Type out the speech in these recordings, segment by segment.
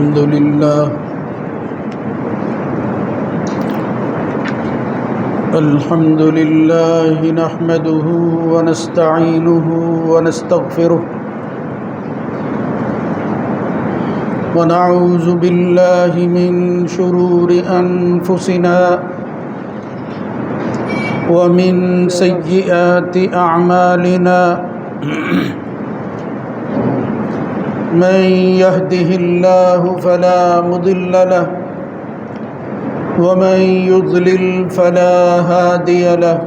الحمد لله نحمده ونستعينه ونستغفره ونعوذ بالله من شرور أنفسنا ومن سيئات أعمالنا من يهده الله فلا مضل له ومن يضلل فلا هادي له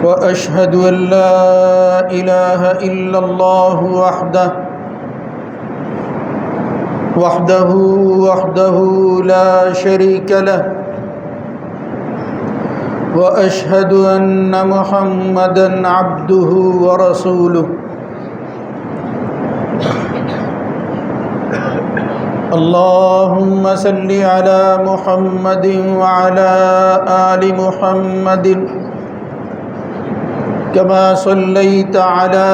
وأشهد أن لا إله إلا الله وحده لا شريك له وأشهد أن محمدًا عبده ورسوله اللهم صل على محمد وعلى آل محمد كما صليت على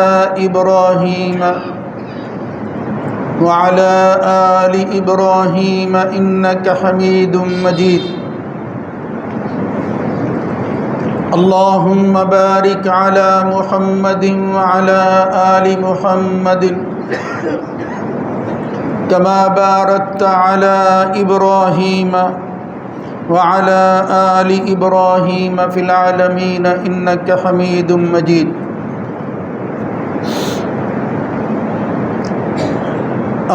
إبراهيم وعلى آل إبراهيم إنك حميد مجيد اللهم بارك على محمد وعلى آل محمد كما باركت على إبراهيم وعلى آل إبراهيم في العالمين إنك حميد مجيد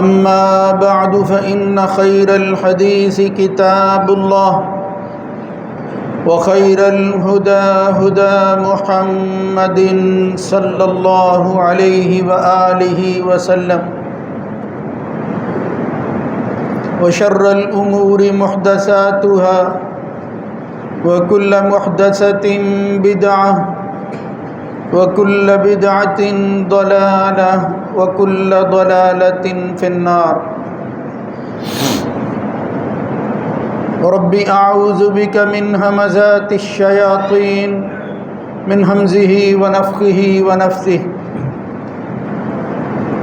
أما بعد فإن خير الحديث كتاب الله وخير الهدى هدى محمد صلى الله عليه وآله وسلم وشر الأمور محدثاتها وكل محدثة بدعة وكل بدعة ضلالة وكل ضلالة في النار رب أعوذ بك من همزات الشياطين من همزه ونفخه ونفثه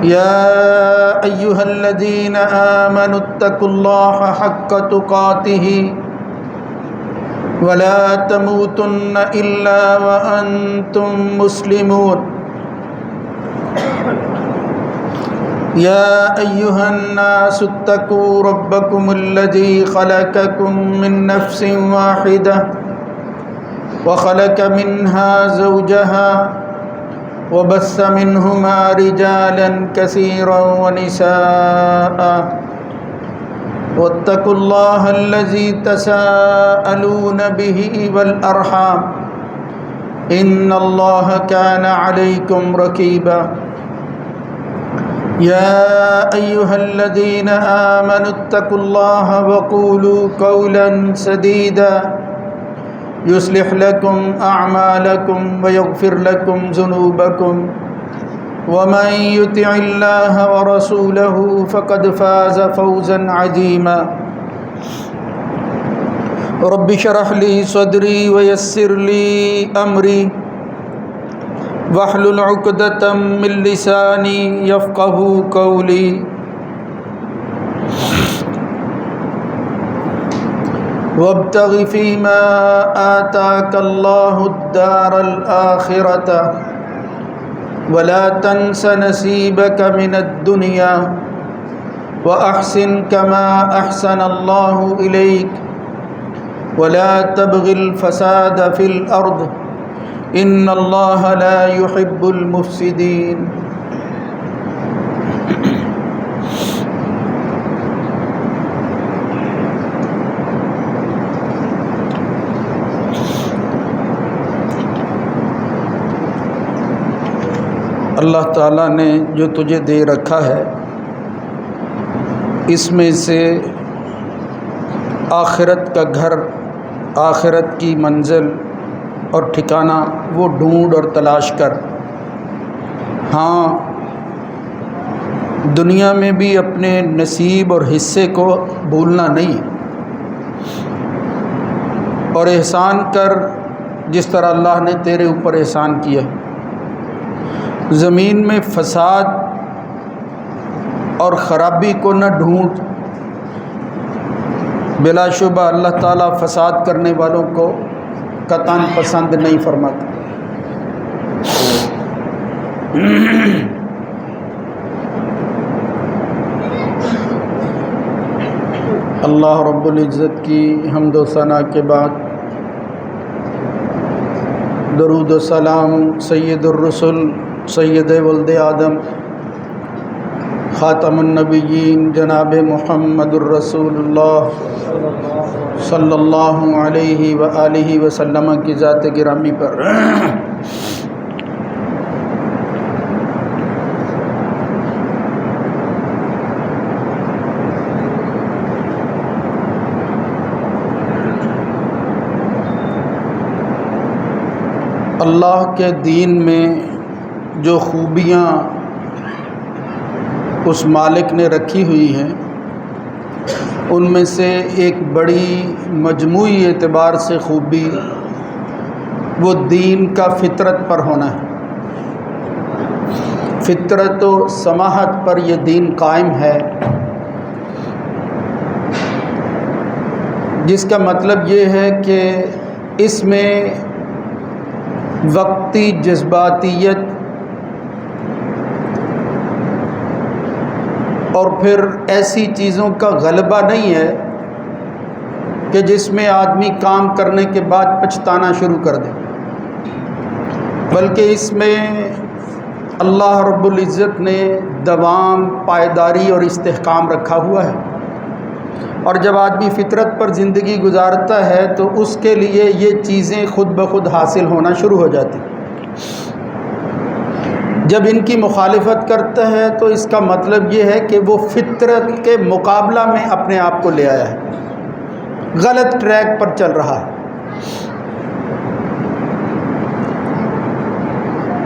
يا أيها الذين آمنوا اتقوا الله حق تقاته ولا تموتن إلا وأنتم مسلمون يا أيها الناس اتقوا ربكم الذي خلقكم من نفس واحدة وخلق منها زوجها وبث منهما رجالا كثيرا ونساء واتقوا الله الذي تساءلون به والأرحام إن الله كان عليكم رقيبا يا أيها الذين آمنوا اتقوا الله وقولوا قولا سديدا يصلح لكم أعمالكم ويغفر لكم ذنوبكم ومن يطع الله ورسوله فقد فاز فوزا عظيما رب اشرح لي صدري ويسر لي أمري واحلل عقدة من لساني يفقهوا قولي وابتغ فيما آتاك الله الدار الآخرة ولا تنس نصيبك من الدنيا وأحسن كما أحسن الله إليك ولا تبغ الفساد في الأرض إن الله لا يحب المفسدين اللہ تعالیٰ نے جو تجھے دے رکھا ہے اس میں سے آخرت کا گھر، آخرت کی منزل اور ٹھکانہ وہ ڈھونڈ اور تلاش کر۔ ہاں، دنیا میں بھی اپنے نصیب اور حصے کو بھولنا نہیں، اور احسان کر جس طرح اللہ نے تیرے اوپر احسان کیا۔ زمین میں فساد اور خرابی کو نہ ڈھونڈ، بلا شبہ اللہ تعالیٰ فساد کرنے والوں کو قطعاً پسند نہیں فرماتا۔ اللہ رب العزت کی حمد و ثنا کے بعد درود و سلام سید الرسل سید ولد آدم خاتم النبیین جناب محمد الرسول اللہ صلی اللہ علیہ وآلہ وسلم کی ذات گرامی پر اللہ کے دین میں جو خوبیاں اس مالک نے رکھی ہوئی ہیں ان میں سے ایک بڑی مجموعی اعتبار سے خوبی وہ دین کا فطرت پر ہونا ہے۔ فطرت و سماحت پر یہ دین قائم ہے، جس کا مطلب یہ ہے کہ اس میں وقتی جذباتیت اور پھر ایسی چیزوں کا غلبہ نہیں ہے کہ جس میں آدمی کام کرنے کے بعد پچھتانا شروع کر دے، بلکہ اس میں اللہ رب العزت نے دوام، پائیداری اور استحکام رکھا ہوا ہے، اور جب آدمی فطرت پر زندگی گزارتا ہے تو اس کے لیے یہ چیزیں خود بخود حاصل ہونا شروع ہو جاتی۔ جب ان کی مخالفت کرتا ہے تو اس کا مطلب یہ ہے کہ وہ فطرت کے مقابلہ میں اپنے آپ کو لے آیا ہے، غلط ٹریک پر چل رہا ہے۔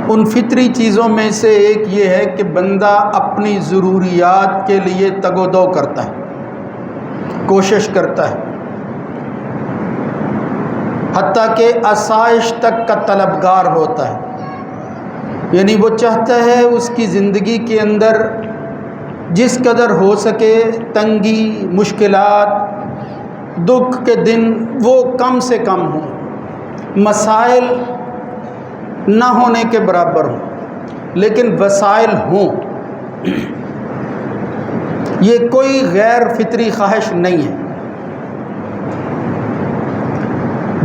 ان فطری چیزوں میں سے ایک یہ ہے کہ بندہ اپنی ضروریات کے لیے تگ و دو کرتا ہے، کوشش کرتا ہے، حتیٰ کہ آسائش تک کا طلبگار ہوتا ہے، یعنی وہ چاہتا ہے اس کی زندگی کے اندر جس قدر ہو سکے تنگی، مشکلات، دکھ کے دن وہ کم سے کم ہوں، مسائل نہ ہونے کے برابر ہوں، لیکن وسائل ہوں۔ یہ کوئی غیر فطری خواہش نہیں ہے۔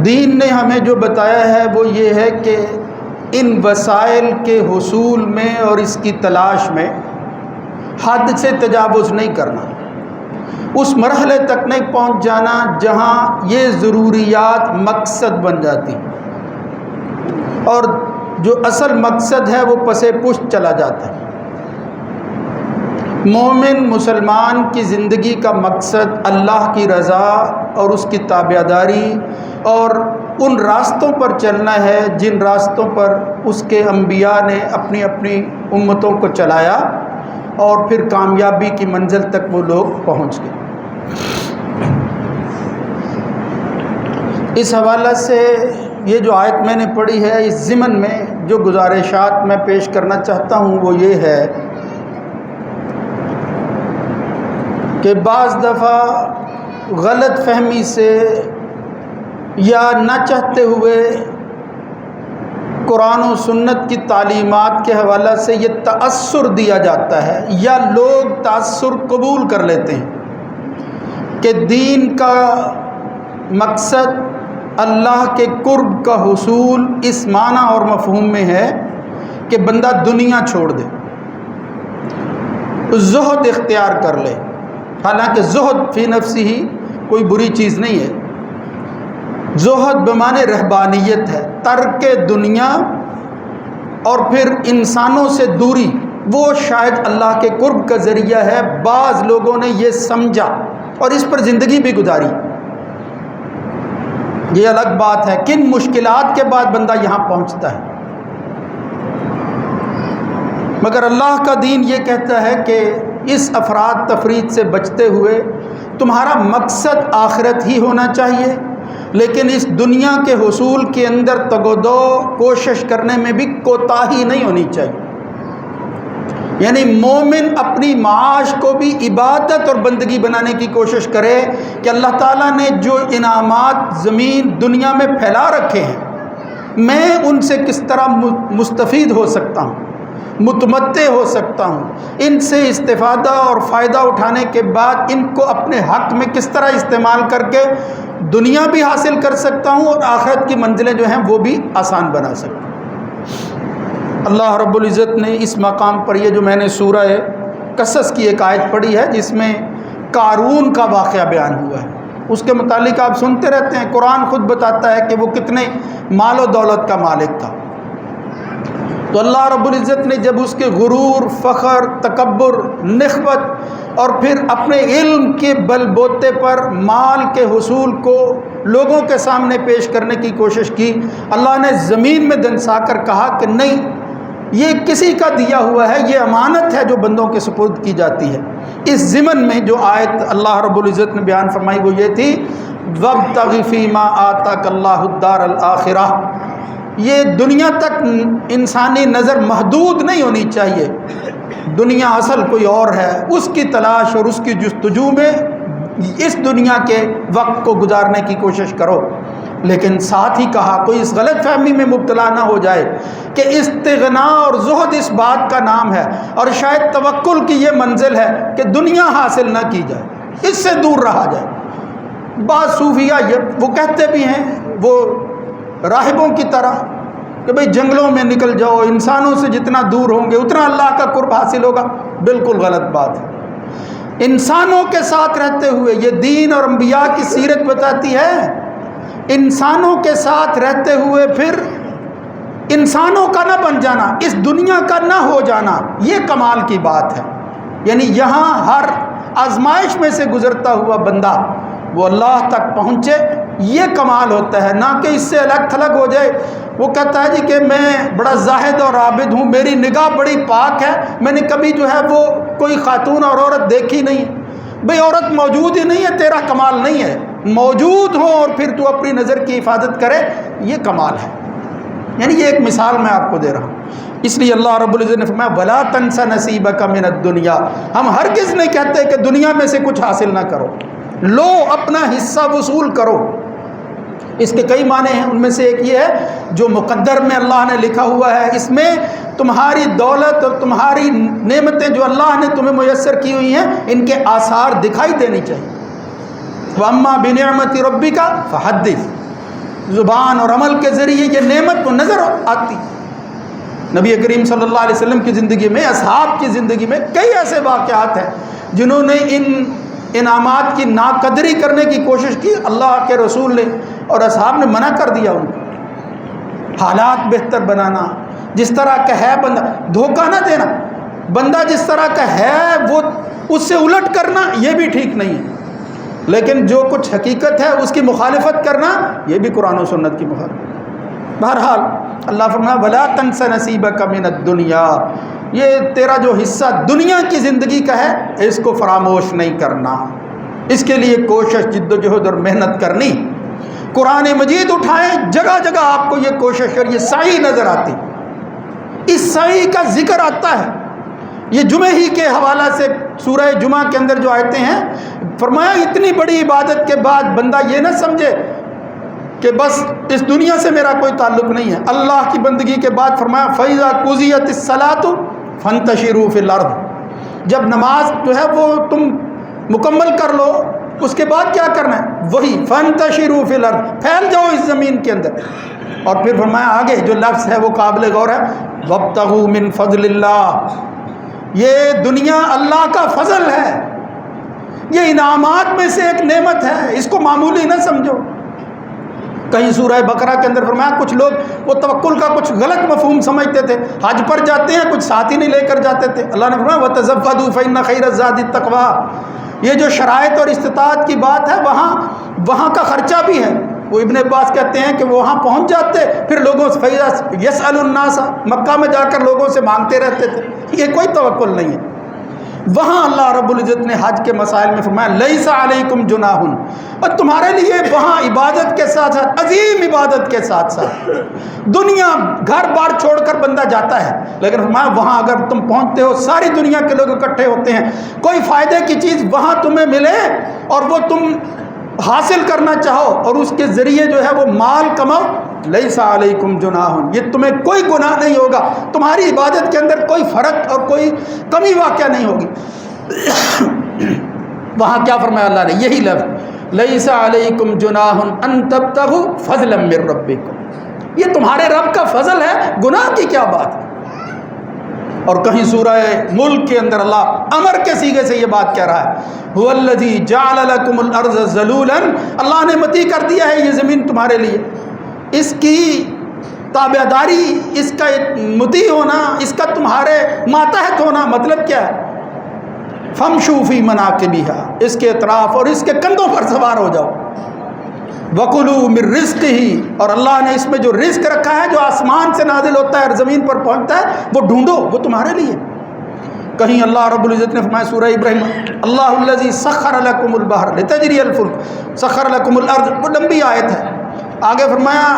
دین نے ہمیں جو بتایا ہے وہ یہ ہے کہ ان وسائل کے حصول میں اور اس کی تلاش میں حد سے تجاوز نہیں کرنا، اس مرحلے تک نہیں پہنچ جانا جہاں یہ ضروریات مقصد بن جاتی اور جو اصل مقصد ہے وہ پسے پشت چلا جاتا ہے۔ مومن مسلمان کی زندگی کا مقصد اللہ کی رضا اور اس کی تابعداری اور ان راستوں پر چلنا ہے جن راستوں پر اس کے انبیاء نے اپنی اپنی امتوں کو چلایا اور پھر کامیابی کی منزل تک وہ لوگ پہنچ گئے۔ اس حوالے سے یہ جو آیت میں نے پڑھی ہے، اس ضمن میں جو گزارشات میں پیش کرنا چاہتا ہوں وہ یہ ہے کہ بعض دفعہ غلط فہمی سے یا نہ چاہتے ہوئے قرآن و سنت کی تعلیمات کے حوالے سے یہ تأثر دیا جاتا ہے یا لوگ تأثر قبول کر لیتے ہیں کہ دین کا مقصد اللہ کے قرب کا حصول اس معنی اور مفہوم میں ہے کہ بندہ دنیا چھوڑ دے، زہد اختیار کر لے۔ حالانکہ زہد فی نفسی ہی کوئی بری چیز نہیں ہے، زہد بمعنی رہبانیت ہے، ترک دنیا اور پھر انسانوں سے دوری، وہ شاید اللہ کے قرب کا ذریعہ ہے۔ بعض لوگوں نے یہ سمجھا اور اس پر زندگی بھی گزاری، یہ الگ بات ہے کن مشکلات کے بعد بندہ یہاں پہنچتا ہے، مگر اللہ کا دین یہ کہتا ہے کہ اس افراد تفرید سے بچتے ہوئے تمہارا مقصد آخرت ہی ہونا چاہیے، لیکن اس دنیا کے حصول کے اندر تگ و دو کوشش کرنے میں بھی کوتاہی نہیں ہونی چاہیے۔ یعنی مومن اپنی معاش کو بھی عبادت اور بندگی بنانے کی کوشش کرے کہ اللہ تعالیٰ نے جو انعامات زمین دنیا میں پھیلا رکھے ہیں میں ان سے کس طرح مستفید ہو سکتا ہوں، متمتع ہو سکتا ہوں، ان سے استفادہ اور فائدہ اٹھانے کے بعد ان کو اپنے حق میں کس طرح استعمال کر کے دنیا بھی حاصل کر سکتا ہوں اور آخرت کی منزلیں جو ہیں وہ بھی آسان بنا سکتا ہوں۔ اللہ رب العزت نے اس مقام پر یہ جو میں نے سورہ قصص کی ایک آیت پڑھی ہے جس میں قارون کا واقعہ بیان ہوا ہے، اس کے متعلق آپ سنتے رہتے ہیں، قرآن خود بتاتا ہے کہ وہ کتنے مال و دولت کا مالک تھا۔ تو اللہ رب العزت نے جب اس کے غرور، فخر، تکبر، نخوت اور پھر اپنے علم کے بل بوتے پر مال کے حصول کو لوگوں کے سامنے پیش کرنے کی کوشش کی، اللہ نے زمین میں دنسا کر کہا کہ نہیں، یہ کسی کا دیا ہوا ہے، یہ امانت ہے جو بندوں کے سپرد کی جاتی ہے۔ اس ضمن میں جو آیت اللہ رب العزت نے بیان فرمائی وہ یہ تھی وَابْتَغِ فِي مَا آتَاكَ اللَّهُ الدَّارَ الْآخِرَةَ۔ یہ دنیا تک انسانی نظر محدود نہیں ہونی چاہیے، دنیا اصل کوئی اور ہے، اس کی تلاش اور اس کی جستجو میں اس دنیا کے وقت کو گزارنے کی کوشش کرو۔ لیکن ساتھ ہی کہا کوئی اس غلط فہمی میں مبتلا نہ ہو جائے کہ استغنا اور زہد اس بات کا نام ہے اور شاید توکل کی یہ منزل ہے کہ دنیا حاصل نہ کی جائے، اس سے دور رہا جائے۔ بعض صوفیہ وہ کہتے بھی ہیں، وہ راہبوں کی طرح کہ بھئی جنگلوں میں نکل جاؤ، انسانوں سے جتنا دور ہوں گے اتنا اللہ کا قرب حاصل ہوگا۔ بالکل غلط بات ہے۔ انسانوں کے ساتھ رہتے ہوئے یہ دین اور انبیاء کی سیرت بتاتی ہے، انسانوں کے ساتھ رہتے ہوئے پھر انسانوں کا نہ بن جانا، اس دنیا کا نہ ہو جانا، یہ کمال کی بات ہے۔ یعنی یہاں ہر آزمائش میں سے گزرتا ہوا بندہ وہ اللہ تک پہنچے، یہ کمال ہوتا ہے، نہ کہ اس سے الگ تھلگ ہو جائے۔ وہ کہتا ہے جی کہ میں بڑا زاہد اور عابد ہوں، میری نگاہ بڑی پاک ہے، میں نے کبھی جو ہے وہ کوئی خاتون اور عورت دیکھی نہیں۔ بھئی عورت موجود ہی نہیں ہے، تیرا کمال نہیں ہے، موجود ہو اور پھر تو اپنی نظر کی حفاظت کرے، یہ کمال ہے۔ یعنی یہ ایک مثال میں آپ کو دے رہا ہوں۔ اس لیے اللہ رب العزت نے فرمایا وَلَا تَنْسَ نَصِيبَكَ مِنَ الدُّنْيَا، ہم ہرگز نہیں کہتے کہ دنیا میں سے کچھ حاصل نہ کرو، لو اپنا حصہ وصول کرو۔ اس کے کئی معنی ہیں، ان میں سے ایک یہ ہے جو مقدر میں اللہ نے لکھا ہوا ہے، اس میں تمہاری دولت اور تمہاری نعمتیں جو اللہ نے تمہیں میسر کی ہوئی ہیں ان کے آثار دکھائی دینی چاہیے۔ وَأَمَّا بِنِعْمَةِ رَبِّكَ فَحَدِّثْ، زبان اور عمل کے ذریعے یہ نعمت تو نظر آتی۔ نبی کریم صلی اللہ علیہ وسلم کی زندگی میں، اصحاب کی زندگی میں کئی ایسے واقعات ہیں جنہوں نے ان انعامات کی ناقدری کرنے کی کوشش کی، اللہ کے رسول نے اور اصحاب نے منع کر دیا ان کو۔ حالات بہتر بنانا، جس طرح کا ہے بندہ، دھوکہ نہ دینا، بندہ جس طرح کا ہے وہ اس سے الٹ کرنا یہ بھی ٹھیک نہیں ہے، لیکن جو کچھ حقیقت ہے اس کی مخالفت کرنا یہ بھی قرآن و سنت کی مخالفت۔ بہرحال اللہ فرمایا وَلَا تَنْسَ نَصِيبَكَ مِنَ الدُّنْيَا، یہ تیرا جو حصہ دنیا کی زندگی کا ہے اس کو فراموش نہیں کرنا، اس کے لیے کوشش، جد و جہد اور محنت کرنی۔ قرآن مجید اٹھائیں، جگہ جگہ آپ کو یہ کوشش اور یہ سعی نظر آتی، اس سعی کا ذکر آتا ہے۔ یہ جمعہ ہی کے حوالہ سے سورہ جمعہ کے اندر جو آیتیں ہیں، فرمایا اتنی بڑی عبادت کے بعد بندہ یہ نہ سمجھے کہ بس اس دنیا سے میرا کوئی تعلق نہیں ہے۔ اللہ کی بندگی کے بعد فرمایا فَإِذَا قُضِيَتِ الصَّلَاةُ فَانتَشِرُوا فِي الْأَرْضِ، جب نماز جو ہے وہ تم مکمل کر لو اس کے بعد کیا کرنا ہے، وہی فَانتَشِرُوا فِي الْأَرْضِ، پھیل جاؤ اس زمین کے اندر۔ اور پھر فرمایا آگے جو لفظ ہے وہ قابل غور ہے وَابْتَغُوا مِن فَضْلِ اللَّهِ، یہ دنیا اللہ کا فضل ہے، یہ انعامات میں سے ایک نعمت ہے، اس کو معمولی نہ سمجھو۔ کہیں سورہ بقرہ کے اندر فرمایا کچھ لوگ وہ توکل کا کچھ غلط مفہوم سمجھتے تھے، حج پر جاتے ہیں کچھ ساتھ ہی نہیں لے کر جاتے تھے، اللہ نے فرمایا وَتَزَوَّدُوا فَإِنَّ خَيْرَ الزَّادِ التَّقْوَىٰ، یہ جو شرائط اور استطاعت کی بات ہے وہاں کا خرچہ بھی ہے۔ وہ ابن عباس کہتے ہیں کہ وہاں پہنچ جاتے پھر لوگوں سے يَسْأَلُ النَّاسَ، مکہ میں جا کر لوگوں سے مانگتے رہتے تھے، یہ کوئی توکل نہیں ہے۔ وہاں اللہ رب العزت نے حج کے مسائل میں فرمایا لیس علیکم جناح، اور تمہارے لیے وہاں عبادت کے ساتھ ساتھ عظیم عبادت کے ساتھ ساتھ دنیا گھر بار چھوڑ کر بندہ جاتا ہے، لیکن فرمایا وہاں اگر تم پہنچتے ہو ساری دنیا کے لوگ اکٹھے ہوتے ہیں، کوئی فائدے کی چیز وہاں تمہیں ملے اور وہ تم حاصل کرنا چاہو اور اس کے ذریعے جو ہے وہ مال کماؤ، لیس علیکم جناح، یہ تمہیں کوئی گناہ نہیں ہوگا، تمہاری عبادت کے اندر کوئی فرق اور کوئی کمی واقع نہیں ہوگی۔ وہاں کیا فرمایا اللہ نے؟ یہی لفظ لیس علیکم جناح ان تبتغوا فضلا من ربکم، یہ تمہارے رب کا فضل ہے، گناہ کی کیا بات ہے۔ اور کہیں سورہ ملک کے اندر اللہ امر کے صیغے سے یہ بات کہہ رہا ہے، هو الذی جعل لکم الارض ذلولا، اللہ نے متی کر دیا ہے یہ زمین تمہارے لیے، اس کی تابعداری، اس کا متی ہونا، اس کا تمہارے ماتحت ہونا مطلب کیا ہے؟ فمشوا فی مناکبہا، اس کے اطراف اور اس کے کندھوں پر سوار ہو جاؤ، وَكُلُوا مِن رِزْقِهِ، اور اللہ نے اس میں جو رزق رکھا ہے جو آسمان سے نازل ہوتا ہے اور زمین پر پہنچتا ہے وہ ڈھونڈو، وہ تمہارے لیے۔ کہیں اللہ رب العزت نے فرمایا سورہ ابراہیم اللہ الذی سخر لکم البحر لتجری الفلک سخر لکم الارض، وہ لمبی آیت ہے، آگے فرمایا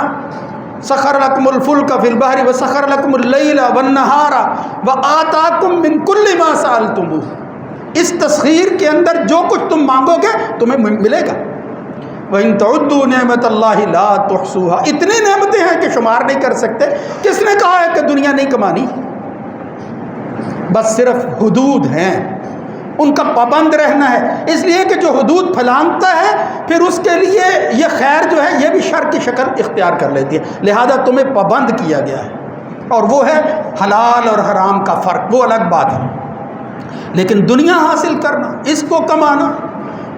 سخر لکم الفلک فی البحر وسخر لکم اللیل والنہار وآتاکم من کل ما سألتموہ، اس تسخیر کے اندر جو کچھ تم مانگو گے تمہیں ملے گا۔ وَإِن تَعُدُّوا نِعْمَةَ اللَّهِ لَا تُحْصُوهَا، اتنی نعمتیں ہیں کہ شمار نہیں کر سکتے۔ کس نے کہا ہے کہ دنیا نہیں کمانی؟ بس صرف حدود ہیں، ان کا پابند رہنا ہے، اس لیے کہ جو حدود پھلانگتا ہے پھر اس کے لیے یہ خیر جو ہے یہ بھی شر کی شکل اختیار کر لیتی ہے، لہذا تمہیں پابند کیا گیا ہے، اور وہ ہے حلال اور حرام کا فرق، وہ الگ بات ہے۔ لیکن دنیا حاصل کرنا، اس کو کمانا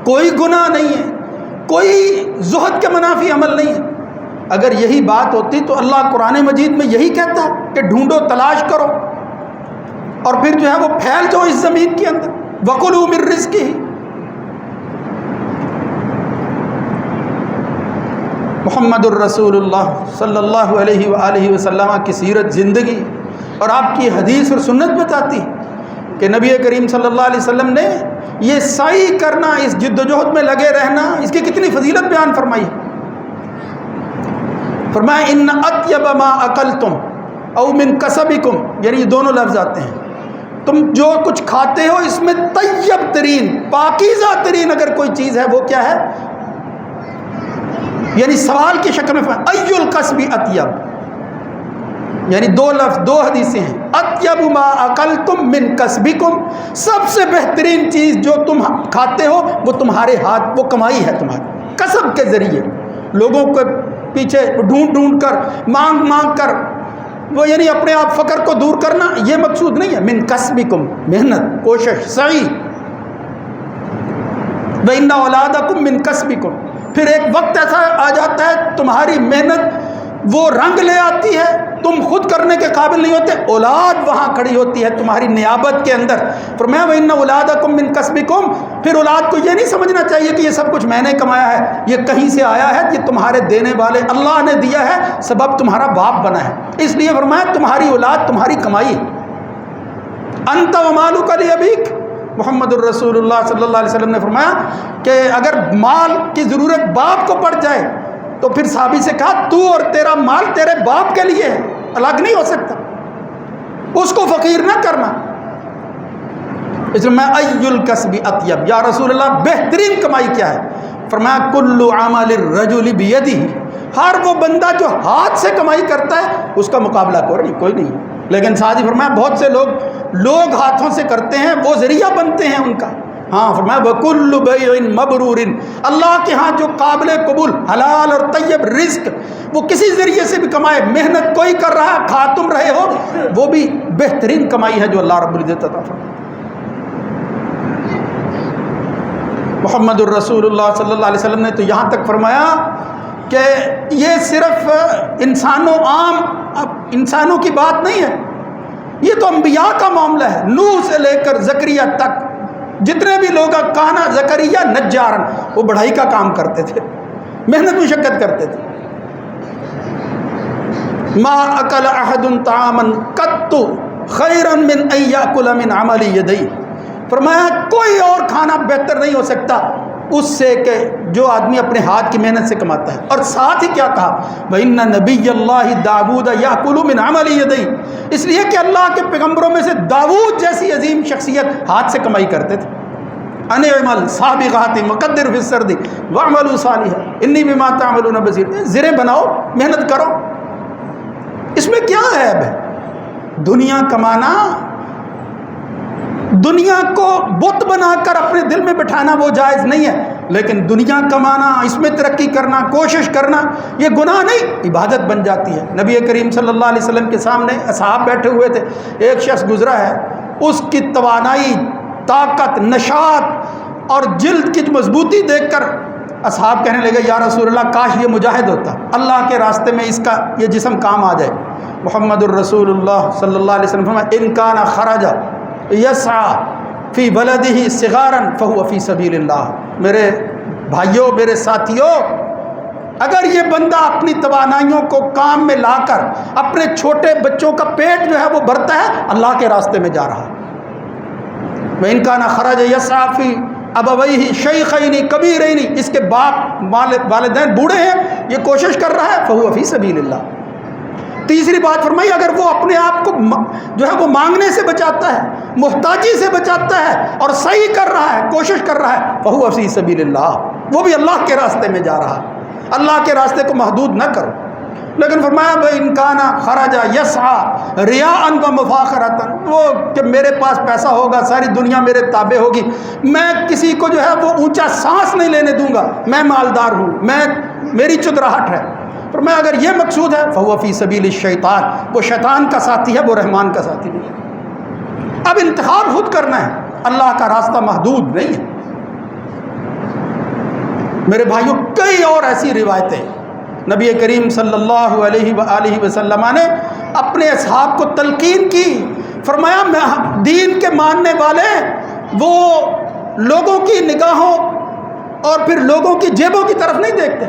کوئی گناہ نہیں ہے، کوئی زہد کے منافی عمل نہیں ہے۔ اگر یہی بات ہوتی تو اللہ قرآن مجید میں یہی کہتا ہے کہ ڈھونڈو، تلاش کرو، اور پھر جو ہے وہ پھیل جاؤ اس زمین کے اندر، وَكُلُوا مِن رِزْقِهِ۔ محمد الرسول اللہ صلی اللہ علیہ وآلہ وسلم کی سیرت زندگی اور آپ کی حدیث اور سنت بتاتی کہ نبی کریم صلی اللہ علیہ وسلم نے یہ سعی کرنا، اس جد و جہد میں لگے رہنا، اس کی کتنی فضیلت بیان فرمائی۔ فرمایا ان اطیب ما اکلتم او من کسبکم، یعنی یہ دونوں لفظ آتے ہیں، تم جو کچھ کھاتے ہو اس میں طیب ترین، پاکیزہ ترین اگر کوئی چیز ہے وہ کیا ہے؟ یعنی سوال کی شکل میں ای القصب اطیب، یعنی دو لفظ، دو حدیثیں ہیں، اطیب ما اکلتم من کسبکم، سب سے بہترین چیز جو تم کھاتے ہو وہ تمہارے ہاتھ، وہ کمائی ہے تمہاری، کسب کے ذریعے، لوگوں کے پیچھے ڈھونڈ ڈھونڈ کر، مانگ مانگ کر، وہ یعنی اپنے آپ فقر کو دور کرنا، یہ مقصود نہیں ہے، من کسبکم، محنت، کوشش، سعی، وَإِنَّ أَوْلَادَكُمْ مِن کسبکم، پھر ایک وقت ایسا آ جاتا ہے تمہاری محنت وہ رنگ لے آتی ہے، تم خود کرنے کے قابل نہیں ہوتے، اولاد وہاں کھڑی ہوتی ہے تمہاری نیابت کے اندر۔ فرمایا وَإِنَّ أَوْلَادَكُمْ مِن کسبکم، پھر اولاد کو یہ نہیں سمجھنا چاہیے کہ یہ سب کچھ میں نے کمایا ہے، یہ کہیں سے آیا ہے، یہ تمہارے دینے والے اللہ نے دیا ہے، سبب تمہارا باپ بنا ہے، اس لیے فرمایا تمہاری اولاد تمہاری کمائی ہے۔ انت ومالک لابیک، محمد الرسول اللہ صلی اللہ علیہ وسلم نے فرمایا کہ اگر مال کی ضرورت باپ کو پڑ جائے تو پھر صحابی سے کہا تو اور تیرا مال تیرے باپ کے لیے ہے، الگ نہیں ہو سکتا، اس کو فقیر نہ کرنا۔ اس میں ای الکسب اطیب، یا رسول اللہ بہترین کمائی کیا ہے؟ فرمایا کل عمل الرجل بیدہ، ہر وہ بندہ جو ہاتھ سے کمائی کرتا ہے اس کا مقابلہ کوئی نہیں، لیکن ساتھ ہی فرمایا بہت سے لوگ ہاتھوں سے کرتے ہیں، وہ ذریعہ بنتے ہیں ان کا۔ ہاں فرمایا وَكُلُّ بَيْعٍ مَبْرُورٍ، اللہ کے ہاں جو قابل قبول حلال اور طیب رزق وہ کسی ذریعے سے بھی کمائے، محنت کوئی کر رہا کھا تم رہے ہو، وہ بھی بہترین کمائی ہے جو اللہ رب العزت عطا فرمائے۔ محمد الرسول اللہ صلی اللہ علیہ وسلم نے تو یہاں تک فرمایا کہ یہ صرف عام انسانوں کی بات نہیں ہے، یہ تو انبیاء کا معاملہ ہے، نوح سے لے کر زکریا تک جتنے بھی لوگ، کانا زکریا نجارن، وہ بڑھائی کا کام کرتے تھے، محنت مشقت کرتے تھے۔ ما اکل احد طعاما قط خیرا من ان یاکل من عمل یدیہ، فرمایا کوئی اور کھانا بہتر نہیں ہو سکتا اس سے کہ جو آدمی اپنے ہاتھ کی محنت سے کماتا ہے. اور ساتھ ہی کیا کہا؟ وَإِنَّ نَبِيَّ اللَّهِ دَاوُودَ يَأْكُلُ مِنْ عَمَلِ يَدَيْهِ، اس لیے کہ اللہ کے پیغمبروں میں سے داؤد جیسی عظیم شخصیت ہاتھ سے کمائی کرتے تھے. ان اعمل سابغات مقدر فی السرد واعملوا صالحا انی بما تعملون بصیر. زریں بناؤ، محنت کرو، اس میں کیا عیب ہے؟ دنیا کمانا، دنیا کو بت بنا کر اپنے دل میں بٹھانا وہ جائز نہیں ہے، لیکن دنیا کمانا، اس میں ترقی کرنا، کوشش کرنا، یہ گناہ نہیں، عبادت بن جاتی ہے. نبی کریم صلی اللہ علیہ وسلم کے سامنے اصحاب بیٹھے ہوئے تھے، ایک شخص گزرا ہے، اس کی توانائی، طاقت، نشاط اور جلد کی مضبوطی دیکھ کر اصحاب کہنے لگے یا رسول اللہ کاش یہ مجاہد ہوتا، اللہ کے راستے میں اس کا یہ جسم کام آ جائے. محمد الرسول اللہ صلی اللہ علیہ وسلم فرمایا ان کان خرج یسعی فی بلدہ صغارا فہو فی سبیل اللہ. میرے بھائیوں، میرے ساتھیوں، اگر یہ بندہ اپنی توانائیوں کو کام میں لا کر اپنے چھوٹے بچوں کا پیٹ جو ہے وہ بھرتا ہے، اللہ کے راستے میں جا رہا ہے. وَإِن كَانَ خَرَجَ يَسْعَىٰ فِي أَبَوَيْهِ شَيْخَيْنِ كَبِيرَيْنِ، اس کے باپ والدین بوڑھے ہیں، یہ کوشش کر رہا ہے، فَهُوَ فِي سَبِيلِ اللَّهِ. تیسری بات فرمائی اگر وہ اپنے آپ کو جو ہے وہ مانگنے سے بچاتا ہے، محتاجی سے بچاتا ہے اور صحیح کر رہا ہے، کوشش کر رہا ہے، فَهُوَ فِي سَبِيلِ اللَّهِ، وہ بھی اللہ کے راستے میں جا رہا ہے. اللہ کے راستے کو محدود نہ کرو. لیکن فرمایا بھائی انکانا خراجا یسعی ریاء و مفاخرۃ، وہ کہ میرے پاس پیسہ ہوگا، ساری دنیا میرے تابع ہوگی، میں کسی کو جو ہے وہ اونچا سانس نہیں لینے دوں گا، میں مالدار ہوں، میری چدراہٹ ہے. فرمایا اگر یہ مقصود ہے فہو فی سبیل الشیطان، وہ شیطان کا ساتھی ہے، وہ رحمان کا ساتھی نہیں ہے. اب انتخاب خود کرنا ہے، اللہ کا راستہ محدود نہیں ہے. میرے بھائیوں کئی اور ایسی روایتیں نبی کریم صلی اللہ علیہ وآلہ وسلم نے اپنے اصحاب کو تلقین کی. فرمایا دین کے ماننے والے وہ لوگوں کی نگاہوں اور پھر لوگوں کی جیبوں کی طرف نہیں دیکھتے.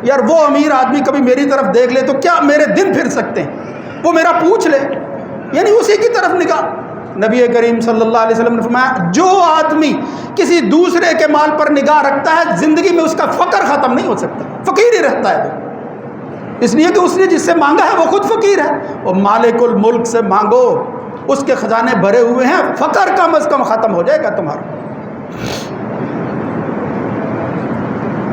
یار وہ امیر آدمی کبھی میری طرف دیکھ لے تو کیا میرے دن پھر سکتے ہیں، وہ میرا پوچھ لے، یعنی اسی کی طرف نگاہ. نبی کریم صلی اللہ علیہ وسلم نے فرمایا جو آدمی کسی دوسرے کے مال پر نگاہ رکھتا ہے زندگی میں اس کا فقر ختم نہیں ہو سکتا، فقیر ہی رہتا ہے وہ، اس لیے کہ اس نے جس سے مانگا ہے وہ خود فقیر ہے. وہ مالک الملک سے مانگو، اس کے خزانے بھرے ہوئے ہیں، فقر کم از کم ختم ہو جائے گا تمہارا.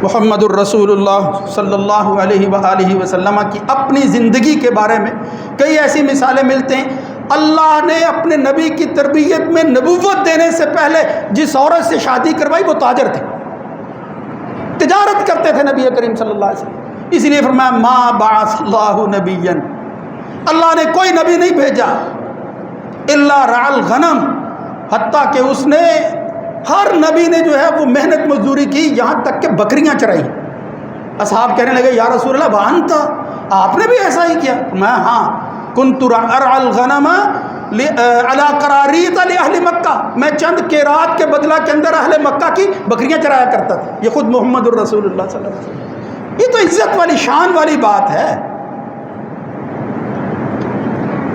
محمد الرسول اللہ صلی اللہ علیہ وآلہ وسلم کی اپنی زندگی کے بارے میں کئی ایسی مثالیں ملتے ہیں. اللہ نے اپنے نبی کی تربیت میں نبوت دینے سے پہلے جس عورت سے شادی کروائی وہ تاجر تھے، تجارت کرتے تھے نبی کریم صلی اللہ علیہ وسلم. اس لیے فرمایا ما بعث اللہ نبیا، اللہ نے کوئی نبی نہیں بھیجا الا رعى الغنم، حتیٰ کہ اس نے ہر نبی نے جو ہے وہ محنت مزدوری کی، یہاں تک کہ بکریاں چرائی. اصحاب کہنے لگے یا رسول اللہ وانت، آپ نے بھی ایسا ہی کیا؟ میں ہاں کنت ارعى الغنم علی قراریط لاہل مکہ، میں چند قیراط کے بدلہ کے اندر اہل مکہ کی بکریاں چرایا کرتا تھا. یہ خود محمد الرسول اللہ صلی اللہ علیہ وسلم، یہ تو عزت والی شان والی بات ہے.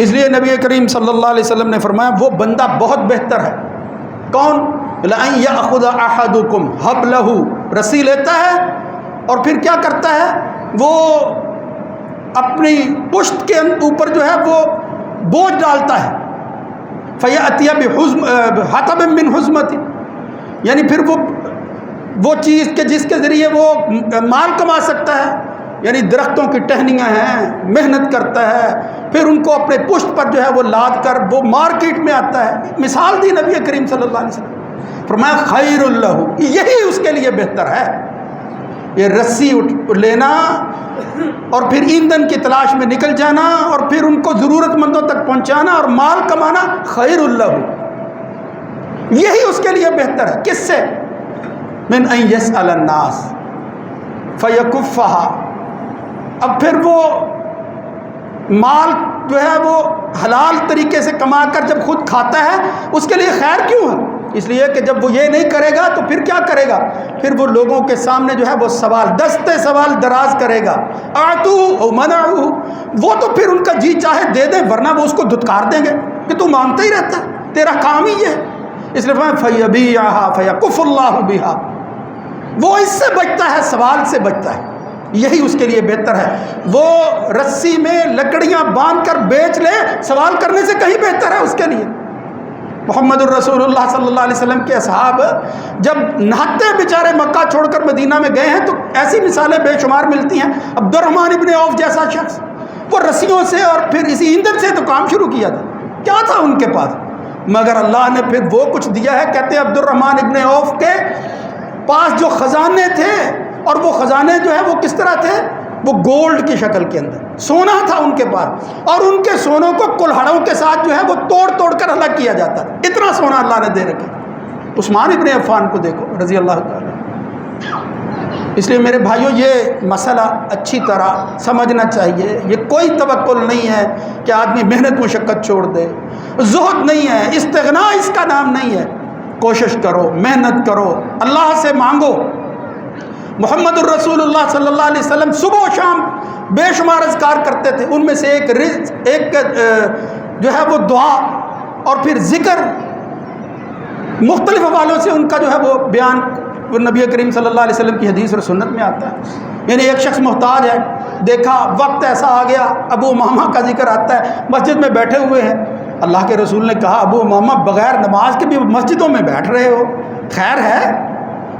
اس لیے نبی کریم صلی اللہ علیہ وسلم نے فرمایا وہ بندہ بہت بہتر ہے. کون؟ لَأَن يَأْخُذَ أَحَدُكُمْ حَبْلَهُ، رسی لیتا ہے اور پھر کیا کرتا ہے، وہ اپنی پشت کے اوپر جو ہے وہ بوجھ ڈالتا ہے، فَيَأْتِيَ بِحَطَبٍ مِّنْ حُزْمَةٍ، یعنی پھر وہ چیز کہ جس کے ذریعے وہ مال کما سکتا ہے، یعنی درختوں کی ٹہنیاں ہیں، محنت کرتا ہے، پھر ان کو اپنے پشت پر جو ہے وہ لاد کر وہ مارکیٹ میں آتا ہے. مثال دی نبی کریم صلی اللہ علیہ وسلم، فرمایا خیر اللہ، یہی اس کے لیے بہتر ہے. یہ رسی لینا اور پھر ایندھن کی تلاش میں نکل جانا اور پھر ان کو ضرورت مندوں تک پہنچانا اور مال کمانا، خیر اللہ، یہی اس کے لیے بہتر ہے. کس سے؟ من ان یسأل الناس فیکفہا. اب پھر وہ مال جو ہے وہ حلال طریقے سے کما کر جب خود کھاتا ہے اس کے لیے خیر کیوں ہے؟ اس لیے کہ جب وہ یہ نہیں کرے گا تو پھر کیا کرے گا، پھر وہ لوگوں کے سامنے جو ہے وہ سوال، دستے سوال دراز کرے گا. آتو او منعو، وہ تو پھر ان کا جی چاہے دے دیں ورنہ وہ اس کو دھتکار دیں گے کہ تو مانگتا ہی رہتا ہے، تیرا کام ہی یہ ہے. اس لیے فَيَبِيعَهَا فَيَكُفُّ اللَّهُ بِهَا، وہ اس سے بچتا ہے، سوال سے بچتا ہے، یہی اس کے لیے بہتر ہے۔ وہ رسی میں لکڑیاں باندھ کر بیچ لے، سوال کرنے سے کہیں بہتر ہے اس کے لیے۔ محمد الرسول اللہ صلی اللہ علیہ وسلم کے اصحاب جب نہتے بیچارے مکہ چھوڑ کر مدینہ میں گئے ہیں تو ایسی مثالیں بے شمار ملتی ہیں۔ عبد الرحمن ابن عوف جیسا شخص، وہ رسیوں سے اور پھر اسی ایندھن سے تو کام شروع کیا تھا، کیا تھا ان کے پاس، مگر اللہ نے پھر وہ کچھ دیا ہے۔ کہتے ہیں عبد الرحمن ابن عوف کے پاس جو خزانے تھے، اور وہ خزانے جو ہے وہ کس طرح تھے، وہ گولڈ کی شکل کے اندر سونا تھا ان کے پاس، اور ان کے سونوں کو کلہڑوں کے ساتھ جو ہے وہ توڑ توڑ کر الگ کیا جاتا تھا، اتنا سونا اللہ نے دے رکھا۔ عثمان ابن عفان کو دیکھو رضی اللہ تعالیٰ۔ اس لیے میرے بھائیوں یہ مسئلہ اچھی طرح سمجھنا چاہیے، یہ کوئی توکل نہیں ہے کہ آدمی محنت مشقت چھوڑ دے، زہد نہیں ہے، استغنا اس کا نام نہیں ہے۔ کوشش کرو، محنت کرو، اللہ سے مانگو۔ محمد الرسول اللہ صلی اللہ علیہ وسلم صبح و شام بے شمار اذکار کرتے تھے، ان میں سے ایک جو ہے وہ دعا اور پھر ذکر، مختلف حوالوں سے ان کا جو ہے وہ بیان وہ نبی کریم صلی اللہ علیہ وسلم کی حدیث اور سنت میں آتا ہے۔ یعنی ایک شخص محتاج ہے، دیکھا وقت ایسا آ گیا، ابو امامہ کا ذکر آتا ہے، مسجد میں بیٹھے ہوئے ہیں، اللہ کے رسول نے کہا ابو امامہ بغیر نماز کے بھی مسجدوں میں بیٹھ رہے ہو، خیر ہے؟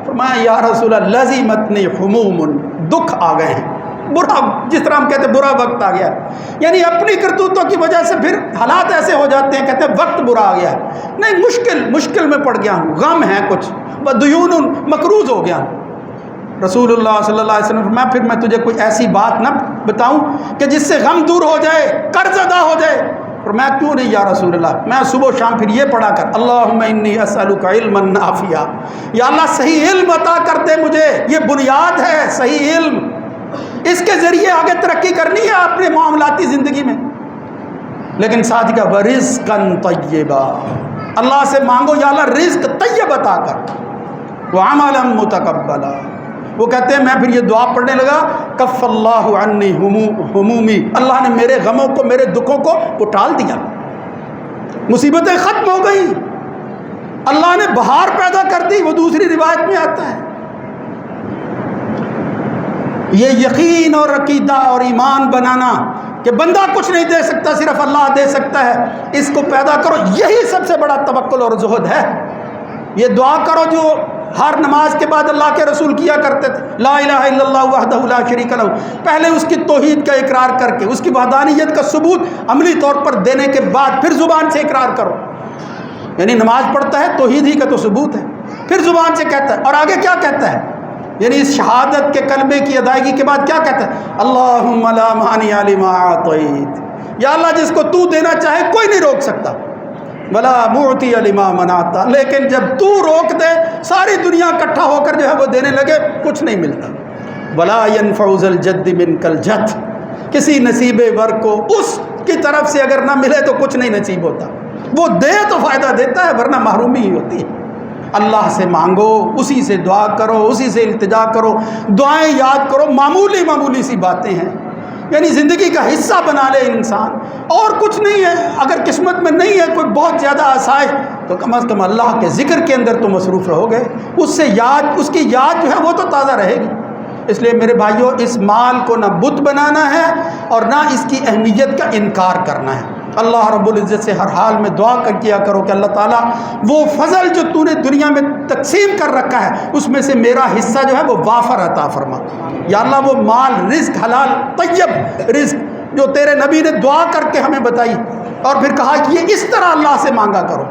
فرمایا یا رسول اللہ لزمتنی حموم، دکھ آ گئے ہیں، برا، جس طرح ہم کہتے ہیں برا وقت آ گیا، یعنی اپنی کرتوتوں کی وجہ سے پھر حالات ایسے ہو جاتے ہیں، کہتے ہیں وقت برا آ گیا ہے، نہیں مشکل میں پڑ گیا ہوں، غم ہے کچھ، بدیون مقروض ہو گیا ہوں۔ رسول اللہ صلی اللہ علیہ وسلم میں پھر میں تجھے کوئی ایسی بات نہ بتاؤں کہ جس سے غم دور ہو جائے، قرض ادا ہو جائے؟ اور میں کیوں نہیں یا رسول اللہ، میں صبح و شام پھر یہ پڑھا کر اللہم انی اسألک علما نافعا، یا اللہ صحیح علم عطا کر دے مجھے، یہ بنیاد ہے صحیح علم، اس کے ذریعے آگے ترقی کرنی ہے اپنے معاملاتی زندگی میں۔ لیکن ساتھ کا ورزقا طیبا، اللہ سے مانگو یا اللہ رزق طیب عطا کر، وعملا متقبلا۔ وہ کہتے ہیں میں پھر یہ دعا پڑھنے لگا، کف اللہ عنی ہمومی، اللہ نے میرے غموں کو، میرے دکھوں کو وہ ٹال دیا، مصیبتیں ختم ہو گئی، اللہ نے بہار پیدا کر دی، وہ دوسری روایت میں آتا ہے۔ یہ یقین اور عقیدہ اور ایمان بنانا کہ بندہ کچھ نہیں دے سکتا، صرف اللہ دے سکتا ہے، اس کو پیدا کرو، یہی سب سے بڑا توکل اور زہد ہے۔ یہ دعا کرو جو ہر نماز کے بعد اللہ کے رسول کیا کرتے تھے، لا الہ الا اللہ وحدہ لا شریک لہ، پہلے اس کی توحید کا اقرار کر کے، اس کی وحدانیت کا ثبوت عملی طور پر دینے کے بعد پھر زبان سے اقرار کرو، یعنی نماز پڑھتا ہے توحید ہی کا تو ثبوت ہے، پھر زبان سے کہتا ہے، اور آگے کیا کہتا ہے، یعنی اس شہادت کے کلمے کی ادائیگی کے بعد کیا کہتا ہے، اللہم لا مانع لما اعطیت، یا اللہ جس کو تو دینا چاہے کوئی نہیں روک سکتا، ولا معطی لما منعت، لیکن جب تو روک دے ساری دنیا اکٹھا ہو کر جو ہے وہ دینے لگے کچھ نہیں ملتا، ولا ينفع ذا الجد منک الجد، کسی نصیب ور کو اس کی طرف سے اگر نہ ملے تو کچھ نہیں نصیب ہوتا، وہ دے تو فائدہ دیتا ہے ورنہ محرومی ہی ہوتی ہے۔ اللہ سے مانگو، اسی سے دعا کرو، اسی سے التجا کرو، دعائیں یاد کرو، معمولی سی باتیں ہیں، یعنی زندگی کا حصہ بنا لے انسان، اور کچھ نہیں ہے، اگر قسمت میں نہیں ہے کوئی بہت زیادہ آسائش تو کم از کم اللہ کے ذکر کے اندر تو مصروف رہو گے، اس سے یاد، اس کی یاد جو ہے وہ تو تازہ رہے گی۔ اس لیے میرے بھائیوں اس مال کو نہ بت بنانا ہے اور نہ اس کی اہمیت کا انکار کرنا ہے۔ اللہ رب العزت سے ہر حال میں دعا کر کیا کرو کہ اللہ تعالیٰ وہ فضل جو تو نے دنیا میں تقسیم کر رکھا ہے اس میں سے میرا حصہ جو ہے وہ وافر عطا فرما، یا اللہ وہ مال، رزق، حلال طیب رزق جو تیرے نبی نے دعا کر کے ہمیں بتائی اور پھر کہا کہ یہ اس طرح اللہ سے مانگا کرو،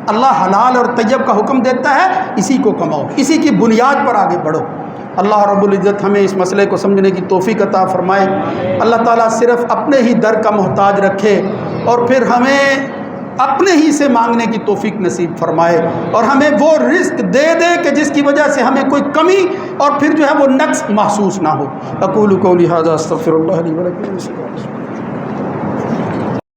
اللہ حلال اور طیب کا حکم دیتا ہے، اسی کو کماؤ، اسی کی بنیاد پر آگے بڑھو۔ اللہ رب العزت ہمیں اس مسئلے کو سمجھنے کی توفیق عطا فرمائے، اللہ تعالیٰ صرف اپنے ہی در کا محتاج رکھے اور پھر ہمیں اپنے ہی سے مانگنے کی توفیق نصیب فرمائے، اور ہمیں وہ رزق دے دے کہ جس کی وجہ سے ہمیں کوئی کمی اور پھر جو ہے وہ نقص محسوس نہ ہو۔ اقول قولی ھذا استغفر اللہ لی ولکم۔